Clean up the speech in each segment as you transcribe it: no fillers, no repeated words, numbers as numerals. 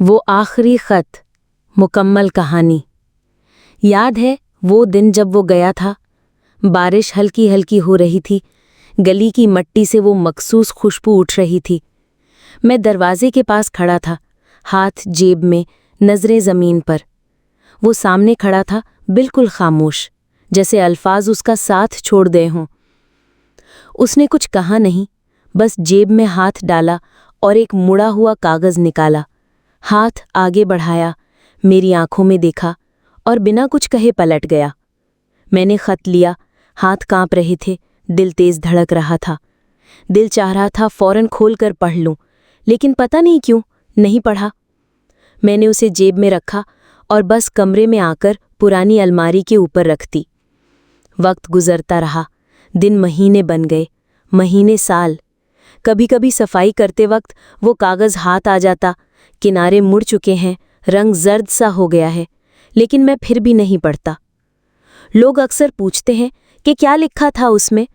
वो आखिरी खत, मुकम्मल कहानी। याद है वो दिन जब वो गया था। बारिश हल्की हल्की हो रही थी, गली की मट्टी से वो मखसूस खुशबू उठ रही थी। मैं दरवाजे के पास खड़ा था, हाथ जेब में, नज़रें ज़मीन पर। वो सामने खड़ा था, बिल्कुल खामोश, जैसे अल्फाज उसका साथ छोड़ गए हों। उसने कुछ कहा नहीं, बस जेब में हाथ डाला और एक मुड़ा हुआ कागज़ निकाला। हाथ आगे बढ़ाया, मेरी आंखों में देखा और बिना कुछ कहे पलट गया। मैंने खत लिया, हाथ कांप रहे थे, दिल तेज धड़क रहा था। दिल चाह रहा था फौरन खोलकर पढ़ लूं, लेकिन पता नहीं क्यों नहीं पढ़ा। मैंने उसे जेब में रखा और बस कमरे में आकर पुरानी अलमारी के ऊपर रख दी। वक्त गुजरता रहा, दिन महीने बन गए, महीने साल। कभी कभी सफाई करते वक्त वो कागज़ हाथ आ जाता, किनारे मुड़ चुके हैं, रंग जर्द सा हो गया है, लेकिन मैं फिर भी नहीं पढ़ता। लोग अक्सर पूछते हैं कि क्या लिखा था उसमें।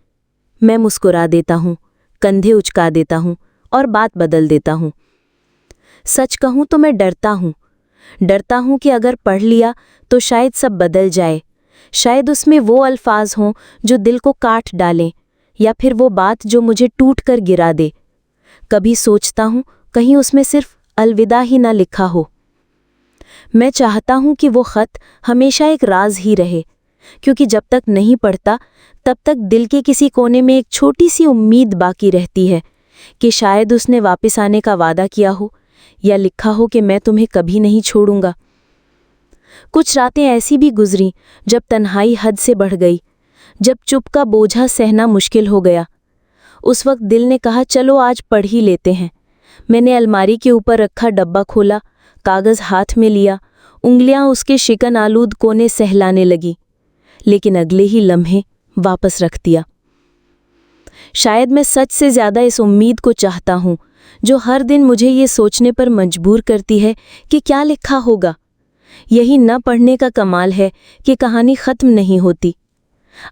मैं मुस्कुरा देता हूँ, कंधे उचका देता हूँ और बात बदल देता हूँ। सच कहूँ तो मैं डरता हूँ कि अगर पढ़ लिया तो शायद सब बदल जाए। शायद उसमें वो अल्फाज हों जो दिल को काट डालें, या फिर वो बात जो मुझे टूट कर गिरा दे। कभी सोचता हूँ कहीं उसमें सिर्फ अलविदा ही ना लिखा हो। मैं चाहता हूँ कि वो खत हमेशा एक राज ही रहे, क्योंकि जब तक नहीं पढ़ता तब तक दिल के किसी कोने में एक छोटी सी उम्मीद बाकी रहती है कि शायद उसने वापस आने का वादा किया हो, या लिखा हो कि मैं तुम्हें कभी नहीं छोड़ूंगा। कुछ रातें ऐसी भी गुजरी जब तन्हाई हद से बढ़ गई, जब चुप का बोझा सहना मुश्किल हो गया। उस वक्त दिल ने कहा चलो आज पढ़ ही लेते हैं। मैंने अलमारी के ऊपर रखा डब्बा खोला, कागज़ हाथ में लिया, उंगलियां उसके शिकन आलूद कोने सहलाने लगी, लेकिन अगले ही लम्हे वापस रख दिया। शायद मैं सच से ज़्यादा इस उम्मीद को चाहता हूँ जो हर दिन मुझे ये सोचने पर मजबूर करती है कि क्या लिखा होगा। यही न पढ़ने का कमाल है कि कहानी ख़त्म नहीं होती।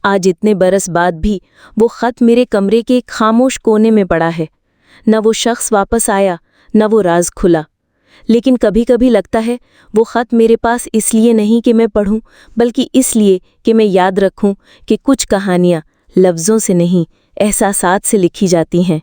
आज इतने बरस बाद भी वो ख़त मेरे कमरे के एक खामोश कोने में पड़ा है। न वो शख्स वापस आया, न वो राज खुला, लेकिन कभी कभी लगता है वो ख़त मेरे पास इसलिए नहीं कि मैं पढ़ूं, बल्कि इसलिए कि मैं याद रखूं कि कुछ कहानियाँ लफ्ज़ों से नहीं, एहसासात से लिखी जाती हैं।